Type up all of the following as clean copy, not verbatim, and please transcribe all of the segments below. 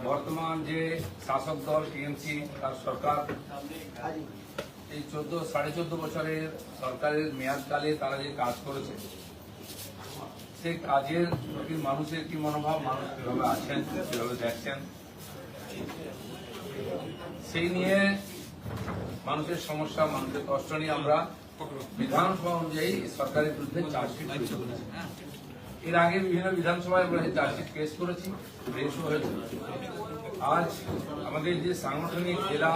বর্তমান যে শাসক দল টিএমসি তার সরকার এই 14.5 বছরের সরকারের মেয়াদকালে তারা যে কাজ করেছে সেই কাজের প্রতি মানুষের কি মনোভাব, মানুষ কিভাবে আছেন, কিভাবে দেখছেন, সেই নিয়ে মানুষের সমস্যা, মানুষের কষ্ট নিয়ে আমরা বিধানসভা অনুযায়ী সরকারের বিরুদ্ধে চার্জশিট করেছি। এর আগে বিভিন্ন বিধানসভায় আমরা চার্জশিট পেশ করেছি, পেশও হয়েছে। আজ আমাদের যে সাংগঠনিক জেলা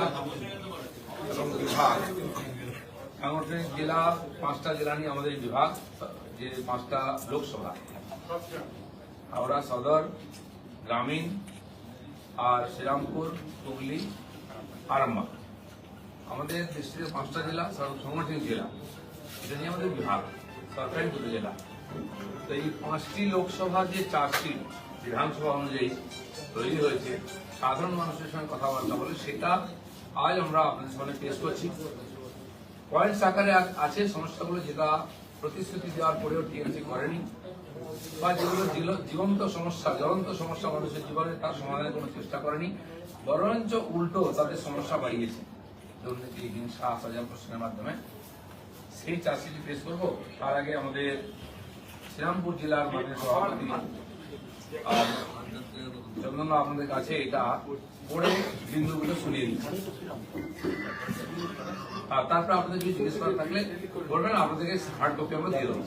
এবং বিভাগ, সাংগঠনিক জেলা 5টা জেলা নিয়ে আমাদের বিভাগ, যে 5টা লোকসভা, হাওড়া সদর, গ্রামীণ, আর শ্রীরামপুর, হুগলি, আরামবাগ, আমাদের ডিস্ট্রিক্টের 5টা জেলা সাংগঠনিক জেলা, এটা নিয়ে আমাদের বিভাগ, সরকারি 2 জেলা। তো এই 5টি লোকসভা যে চার্জশিট বিধানসভা অনুযায়ী তৈরি হয়েছে, সাধারণ মানুষের সঙ্গে কথাবার্তা বলে, সেটা আজ আমরা আপনাদের সামনে পেশ করছি। পয়েন্টস আকারে আছে সমস্যাগুলো যেটা প্রতিশ্রুতি দেওয়ার পরেও টিএমসি করেনি, বা যেগুলো জীবন্ত সমস্যা, জ্বলন্ত সমস্যা মানুষের জীবনে, তার সমাধানের কোনো চেষ্টা করেনি, বরঞ্চ উল্টো তাদের সমস্যা বাড়িয়েছে দুর্নীতি, হিংসা, সাজান প্রশ্নের মাধ্যমে। সেই চার্জশিট পেশ করবো। তার আগে আমাদের শ্রীরামপুর জেলার মাননীয় সভাপতি চন্দন আপনাদের কাছে এটা পড়ে বিন্দুগুলো শুনিয়ে দিচ্ছি, আর তারপর আপনাদের যদি জিজ্ঞেস করা থাকলে বলবেন, আপনাদেরকে হার্ড কপি আমরা দিয়ে দেবো।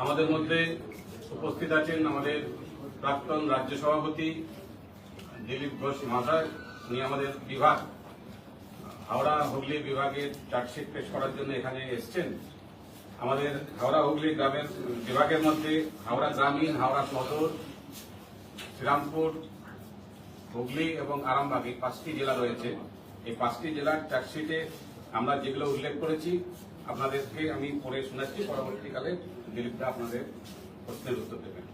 আমাদের মধ্যে উপস্থিত আছেন আমাদের প্রাক্তন রাজ্য সভাপতি দিলীপ ঘোষ মহাশয়। উনি আমাদের বিভাগ, হাওড়া হুগলি বিভাগের চার্জশিট পেশ করার জন্য এখানে এসছেন। আমাদের হাওড়া হুগলি গ্রামের বিভাগের মধ্যে হাওড়া গ্রামীণ, হাওড়া সদর, শ্রীরামপুর, হুগলি এবং আরামবাগ, এই 5টি জেলা রয়েছে। এই 5টি জেলার চার্জশিটে আমরা যেগুলো উল্লেখ করেছি আপনাদেরকে আমি পড়ে শোনাচ্ছি, পরবর্তীকালে দিলীপদা আপনাদের প্রশ্নের উত্তর দেবেন।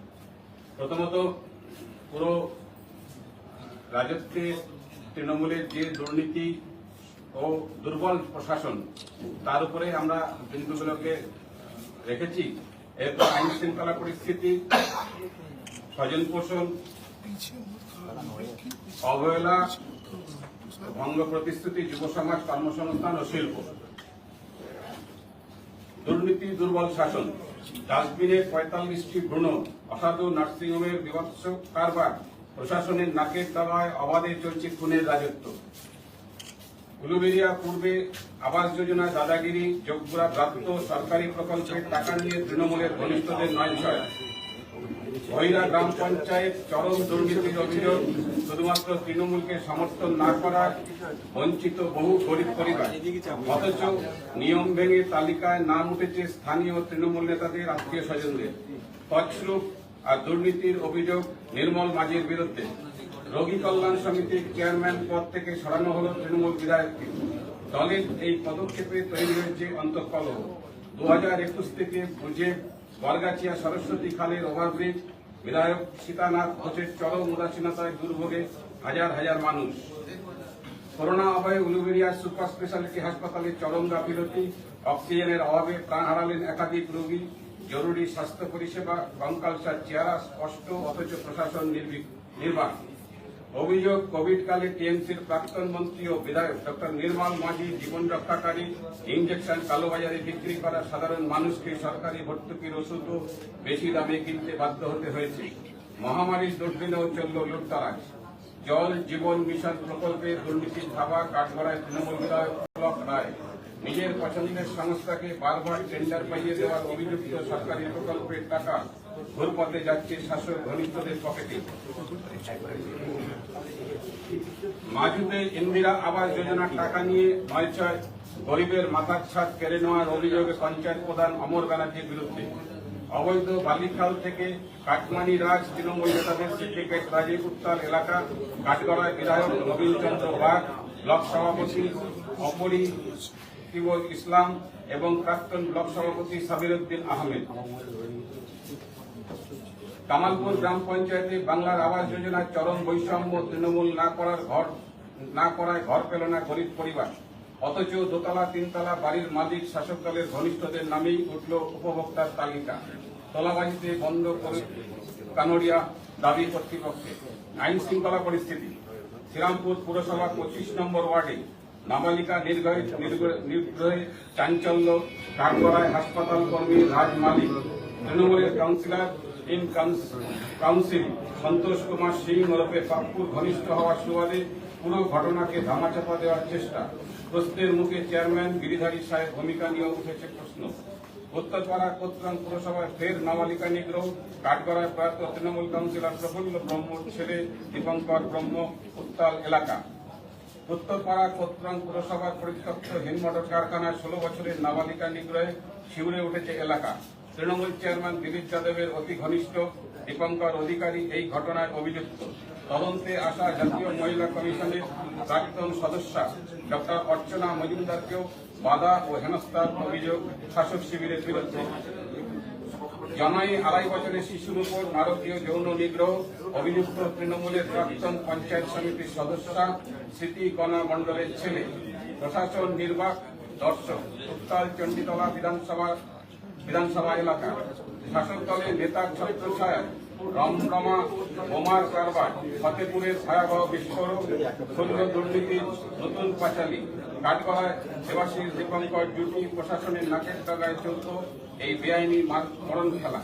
প্রথমত, পুরো রাজত্বে তৃণমূলের যে দুর্নীতি ও দুর্বল প্রশাসন, তার উপরে আমরা বিন্দুগুলোকে রেখেছি। এরপর আইন শৃঙ্খলা পরিস্থিতি, স্বজন পোষণ, অবহেলা, ভঙ্গ প্রতিশ্রুতি, যুব সমাজ, কর্মসংস্থান ও শিল্প, দুর্নীতি, দুর্বল শাসন, ডাস্টবিনের 45টি ভ্রূণ, অসাধু নার্সিংহোমের বিভৎস কারবার, প্রশাসনের নাকের তলায় অবাধে চলছে খুনের রাজত্ব, উলুবেড়িয়া পূর্বে আবাস যোজনা দাদাগিরি, যোগপুরা ব্রাত্য সরকারি প্রকল্পের টাকা নিয়ে তৃণমূলের ঘনিষ্ঠদের 9-6, ভৈরা গ্রাম পঞ্চায়েত চরম দুর্নীতির অভিযোগ, শুধুমাত্র তৃণমূলকে সমর্থন না করায় বঞ্চিত বহু গরিব পরিবার, অথচ নিয়ম ভেঙে তালিকায় নাম উঠেছে স্থানীয় তৃণমূল নেতাদের আত্মীয় স্বজনদের, তছরূপ আর দুর্নীতির অভিযোগ নির্মল মাঝির বিরুদ্ধে, রোগী কল্যাণ সমিতির চেয়ারম্যান পদ থেকে সরানো হল তৃণমূল বিধায়ককে। দলের এই পদক্ষেপে তৈরি হয়েছে অন্তঃকলহ। 2021 থেকে বুঝে বরগাছিয়া সরস্বতী খালের ওভারব্রিজ, বিধায়ক সীতানাথ ঘোষের চরম উদাসীনতায় দুর্ভোগে হাজার হাজার মানুষ, করোনা অভয়ে উলুবেড়িয়া সুপার স্পেশালিটি হাসপাতালে চরম গাফিলতি, অক্সিজেনের অভাবে প্রাণ হারালেন একাধিক রোগী, জরুরি স্বাস্থ্য পরিষেবা কঙ্কালসার চেহারা স্পষ্ট, অথচ প্রশাসন নির্বাক। অভিযোগ, কোভিডকালে টিএমসির প্রাক্তন মন্ত্রী ও বিধায়ক ডক্টর নির্মল মাঝি জীবন রক্ষাকারী ইঞ্জেকশন কালোবাজারে বিক্রি করা সাধারণ মানুষকে সরকারি ভর্তুকির ওষুধও বেশি দামে কিনতে বাধ্য হতে হয়েছে। মহামারীর দুর্দিনেও চলল লুটতরাজ। জল জীবন মিশন প্রকল্পে দুর্নীতির ধাবা, কাঠগড়ায় তৃণমূল বিধায়ক পুলক রায়। নিজের পছন্দের সংস্থাকে বারবার টেন্ডার পাইয়ে দেওয়ার অভিযুক্ত সরকারি প্রকল্পের টাকা ঘুরপথে যাচ্ছে শাসক ঘনিষ্ঠদের পকেটে। মাঝুতে ইন্দিরা আবাস যোজনার টাকা নিয়ে 9-6 গরিবের মাথার ছাদ কেড়ে নেওয়ার অভিযোগে পঞ্চায়েত প্রধান অমর ব্যানার্জির বিরুদ্ধে। অবৈধ বালিখাল থেকে কাটমানি রাজ, তৃণমূল নেতাদের সিন্ডিকেট রাজে উত্তাল এলাকা, কাঠগড়ায় বিধায়ক নবীন চন্দ্র বাগ, ব্লক সভাপতি অপরিবুল ইসলাম এবং প্রাক্তন ব্লক সভাপতি সাবিরউদ্দিন আহমেদ। কামালপুর গ্রাম পঞ্চায়েতে বাংলার আবাস যোজনার চরম বৈষম্য, তৃণমূল না করায় ঘর পেল না গরিব পরিবার। অথচ দোতলা তিনতলা বাড়ির মালিক শাসক দলের ঘনিষ্ঠদের নামেই উঠল উপভোক্তার তালিকা। তোলাবাজিতে বন্ধ করে কানোরিয়া দাবি কর্তৃপক্ষে। আইন শৃঙ্খলা পরিস্থিতি। শ্রীরামপুর পুরসভা 25 নম্বর ওয়ার্ডে নাবালিকা নির্গ্রহে চাঞ্চল্য। কাঠগড়ায় হাসপাতাল কর্মী রাজ মালিক তৃণমূলের councillor in council Santosh Kumar Singh ওরফে পাপ্পুর ঘনিষ্ঠ হওয়ার সুবাদে পুরো ঘটনাকে ধামাচাপা দেওয়ার চেষ্টা। প্রশ্নের মুখে চেয়ারম্যান গিরিধারী সাহেব ভূমিকা নিয়ে উঠেছে প্রশ্ন। উত্তরপাড়া কোতরাম পুরসভায় ফের নাবালিকা নিগ্রহ। কাঠগড়ায় প্রয়াত তৃণমূল কাউন্সিলর প্রফুল্ল ব্রহ্মর ছেলে দীপঙ্কর ব্রহ্ম উত্তাল এলাকা। উত্তরপাড়া কোতরাম পুরসভার পরিত্যক্ত হিমমটর কারখানায় 16 বছরের নাবালিকা নিগ্রহে শিউরে উঠেছে এলাকা। তৃণমূল চেয়ারম্যান দিলীপ যাদবের অতি ঘনিষ্ঠ দীপঙ্কর অধিকারী এই ঘটনায় অভিযুক্ত। তদন্তে আসা জাতীয় মহিলা কমিশনের প্রাক্তন সদস্যা ডক্টর অর্চনা মজুমদারকেও বাধা ও হেনস্থার অভিযোগ শাসক শিবিরের বিরুদ্ধে। জানাই 2.5 বছরের শিশুর উপর নারকীয় যৌন নিগ্রহ। অভিযুক্ত তৃণমূলের প্রাক্তন পঞ্চায়েত সমিতির সদস্যা স্মৃতি কণা মণ্ডলের ছেলে। প্রশাসন নির্বাক দর্শক। উত্তাল চণ্ডীতলা বিধানসভা এলাকা। শাসক দলের নেতার ছত্রছায়ায় রমরমা বোমার কারবার। ফতেপুরের ভয়াবহ বিস্ফোরক। ক্ষুদ্র দুর্নীতির নতুন পাঁচালী। কাঠগড়ায় দেবাশিস দীপঙ্কর জুটি প্রশাসনের নাকের ডগায় চলত এই বেআইনি মরণ খেলা।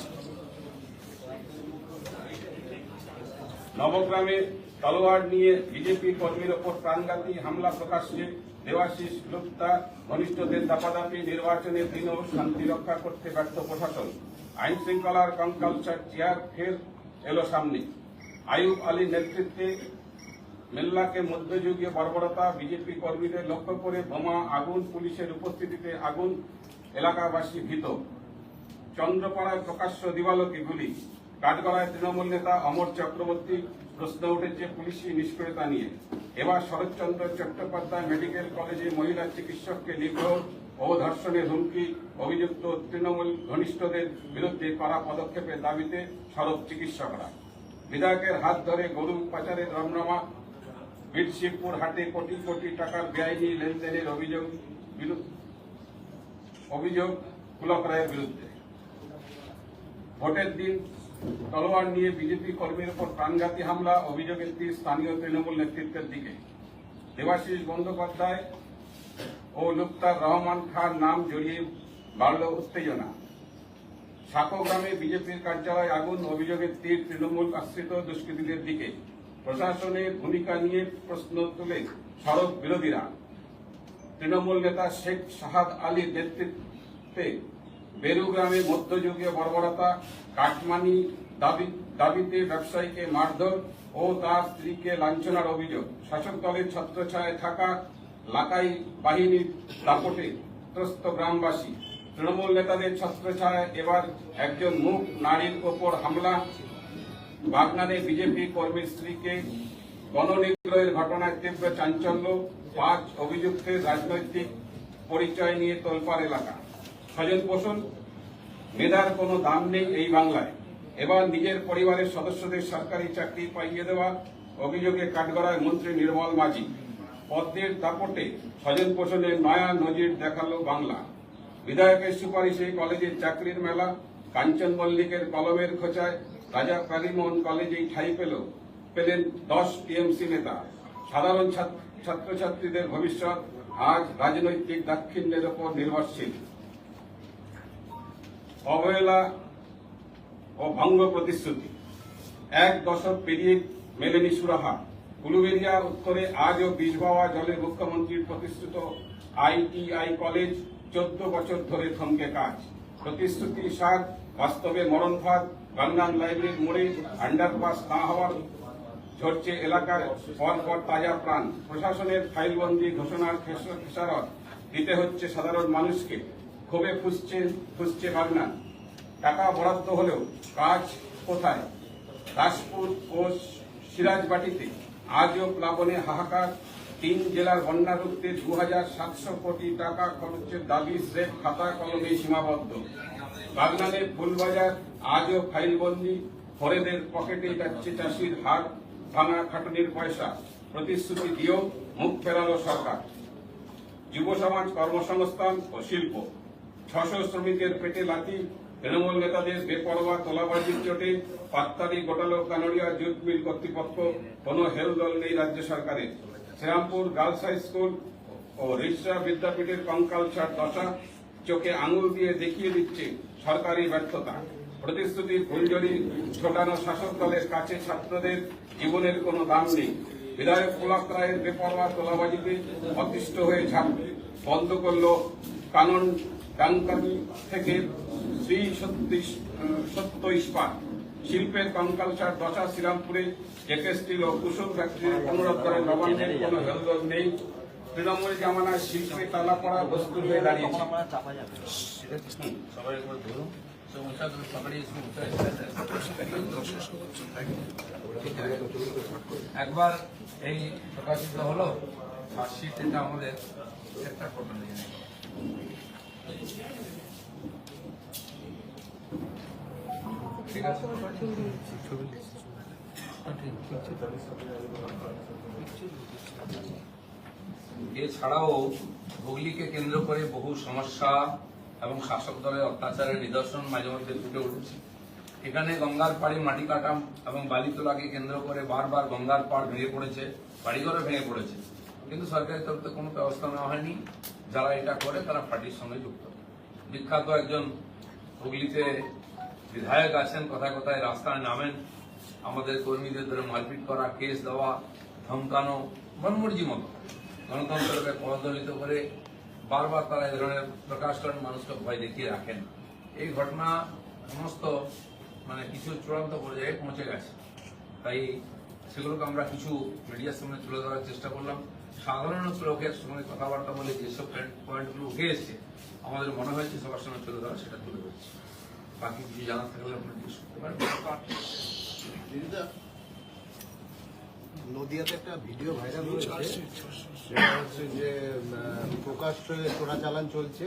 নবগ্রামে তলোয়ার নিয়ে বিজেপি কর্মীর ওপর প্রাণঘাতী হামলা প্রকাশ্যে। দেবাশিস লুপ্তা ঘনিষ্ঠদের দাপাদাপি। নির্বাচনের দিনও শান্তি রক্ষা করতে ব্যর্থ প্রশাসন। আইন শৃঙ্খলার কঙ্কালসার চেয়ার ফের এলো সামনে। আইয়ুব আলীর নেতৃত্বে মেল্লাকে মধ্যযুগীয় বর্বরতা। বিজেপি কর্মীদের লক্ষ্য করে বোমা আগুন। পুলিশের উপস্থিতিতে আগুন। এলাকাবাসী ভীত। চন্দ্রপাড়ায় প্রকাশ্য দিবালোকে গুলি। কাঠগড়ায় তৃণমূল নেতা অমর চক্রবর্তী। প্রশ্ন উঠেছে পুলিশি নিষ্ক্রিয়তা নিয়ে। এবার শরৎচন্দ্র চট্টোপাধ্যায় মেডিকেল কলেজে মহিলা চিকিৎসককে নিগ্রহ ও ধর্ষণের হুমকি। অভিযুক্ত তৃণমূল ঘনিষ্ঠদের বিরুদ্ধে কড়া পদক্ষেপের দাবিতে সরব চিকিৎসকরা। বিধায়কের হাত ধরে গরু পাচারের রমরমা। বীরশিবপুর হাটে কোটি কোটি টাকার বেআইনি লেনদেনের অভিযোগ পুলক রায়ের বিরুদ্ধে। ভোটের দিন তলোয়ার নিয়ে বিজেপি কর্মীর উপর প্রাণঘাতী হামলা। অভিযোগের তীর স্থানীয় তৃণমূল নেতৃত্বের দিকে। দেবাশিস বন্দ্যোপাধ্যায় ও লুপ্তার রহমান খান নাম জড়িয়ে বাড়ল উত্তেজনা। সাকোগ্রামে বিজেপির কার্যালয়ে আগুন। অভিযোগের তীর তৃণমূল আশ্রিত দুষ্কৃতীদের দিকে। প্রশাসনের ভূমিকা নিয়ে প্রশ্ন তুলে সড়ক বিরোধীরা। তৃণমূল নেতা শেখ সাহাদ আলীর নেতৃত্বে বেরুগ্রামে মধ্যযুগীয় বর্বরতা। কাটমানি দাবিতে ব্যবসায়ীকে মারধর ও তার স্ত্রীকে লাঞ্ছনার অভিযোগ। শাসক দলের ছত্রছায়ায় থাকা লাকাই বাহিনীর দাপটে ত্রস্ত গ্রামবাসী। তৃণমূল নেতাদের ছত্রছায়ায় এবার একজন মুখ নারীর ওপর হামলা। বাগনানে বিজেপি কর্মীর স্ত্রীকে গণনিগ্রহের ঘটনায় তীব্র চাঞ্চল্য। 5 অভিযুক্তের রাজনৈতিক পরিচয় নিয়ে তোলপাড় এলাকা। স্বজন পোষণ মেধার কোনো দাম নেই এই বাংলায়। এবার নিজের পরিবারের সদস্যদের সরকারি চাকরি পাইয়ে দেওয়া। অভিযোগে কাঠগড়ায় মন্ত্রী নির্মল মাঝি। পদ্মের দাপটে স্বজন পোষণের নয়া নজির দেখালো বাংলা। বিধায়কের সুপারিশে কলেজের চাকরির মেলা। কাঞ্চন মল্লিকের কলমের খোঁচায় রাজা কালীমোহন কলেজেই ঠাঁই পেলেন 10 টিএমসি নেতা। সাধারণ ছাত্রছাত্রীদের ভবিষ্যৎ আজ রাজনৈতিক দাক্ষিণ্যের ওপর নির্ভরশীল। অবহেলা ও ভঙ্গ প্রতিশ্রুতি। 1 দশক পেরিয়ে মেলেনি সুরাহা। উলুবেড়িয়ার উত্তরে আজও বিষবাওয়া জলে মুখ্যমন্ত্রীর প্রতিশ্রুত ITI কলেজ 14 বছর ধরে থমকে কাজ। প্রতিশ্রুতি সার, বাস্তবে মরণ ফাঁদ। বাংলান লাইব্রেরির মোড়ে আন্ডারপাস না হওয়ার ঝরছে এলাকার পরপর তাজা প্রাণ। প্রশাসনের ফাইলবন্দি ঘোষণার খেসারত দিতে হচ্ছে সাধারণ মানুষকে। ক্ষোভে ফুসছে বাগনান। টাকা বরাদ্দ হলেও কাজ কোথায়? দাসপুর ও সিরাজবাটিতে আজও প্লাবনে হাহাকার। 3 জেলার বন্যা রুখতে 2700 কোটি টাকা খরচের দাবি স্রেফ খাতা কলমে সীমাবদ্ধ। বাগনানে ফুলবাজার আজও ফাইলবন্দি। ফরেদের পকেটে যাচ্ছে চাষির হাড় ভাঙা খাটুনির পয়সা। প্রতিশ্রুতি দিয়েও মুখ ফেরালো সরকার। যুব সমাজ, কর্মসংস্থান ও শিল্প। 600 শ্রমিকের পেটে লাথি, তৃণমূল নেতাদের বেপরোয়া তোলাবাজির চোটে পাত্তারি গোটালো কানোরিয়া জুট মিল কর্তৃপক্ষ, কোনো হেলদোল নেই রাজ্য সরকারের। শ্রীরামপুর গার্লস হাই স্কুল ও রিষড়া বিদ্যাপীঠের কঙ্কালসার দশা চোখে আঙুল দিয়ে দেখিয়ে দিচ্ছে সরকারি ব্যর্থতা। প্রতিশ্রুতির ফুলঝুরি ছোটানো শাসক দলের কাছে ছাত্রদের জীবনের কোনো দাম নেই। বিধায়ক পুলক রায়ের বেপরোয়া তোলাবাজিতে অতিষ্ঠ হয়ে ঝাঁপ বন্ধ করল কানন ডাঙ্কানি থেকে শ্রী সত্য ইস্পাত। শিল্পের কঙ্কালসার দশা শ্রীরামপুরে জেকে স্টিল ও কুসুম ফ্যাক্টরির পুনরুদ্ধারের নবান্নের কোনো হেলদোল নেই। তৃণমূল জামানায় শিল্পে তালা পড়া বস্তু হয়ে দাঁড়িয়েছে। একবার এই প্রকাশিত হলো চার্জশিট, এটা আমাদের একটা ফটো নিয়ে নেই। ঠিক আছে, এছাড়াও হুগলিকে কেন্দ্র করে বহু সমস্যা এবং শাসক দলের অত্যাচারের নিদর্শন মাঝে মধ্যে ফুটে উঠেছে। এখানে গঙ্গার পাড়ে মাটি কাটা এবং বালি তোলাকে কেন্দ্র করে বারবার গঙ্গার পাড় ভেঙে পড়েছে, বাড়িঘরও ভেঙে পড়েছে, কিন্তু সরকারের তরফ থেকে কোনো ব্যবস্থা নেওয়া হয়নি। যারা এটা করে তারা পার্টির সঙ্গে যুক্ত। বিখ্যাত একজন হুগলিতে বিধায়ক আছেন, কথায় কথায় রাস্তায় নামেন, আমাদের কর্মীদের ধরে মারপিট করা, কেস দেওয়া, ধমকানো, মনমর্জি মতো গণতন্ত্রকে পদদলিত করে বারবার তারা এই ধরনের প্রকাশ করেন, মানুষকে ভয় দেখিয়ে রাখেন। এই ঘটনা সমস্ত কিছু চূড়ান্ত পর্যায়ে পৌঁছে গেছে। তাই সেগুলোকে আমরা কিছু মিডিয়ার সামনে তুলে ধরার চেষ্টা করলাম। সাধারণ লোকের সঙ্গে কথাবার্তা বলে যেসব পয়েন্টগুলো উঠে এসছে আমাদের মনে হয়েছে সবার সঙ্গে তুলে ধরা, সেটা তুলে ধরছি। বাকি কিছু জানার থাকলে আপনারা জিজ্ঞেস করতে পারবেন। নদিয়াতে একটা ভিডিও ভাইরাল হয়েছে, সেটা হচ্ছে যে প্রকাশ্যে চোরাচালান চলছে।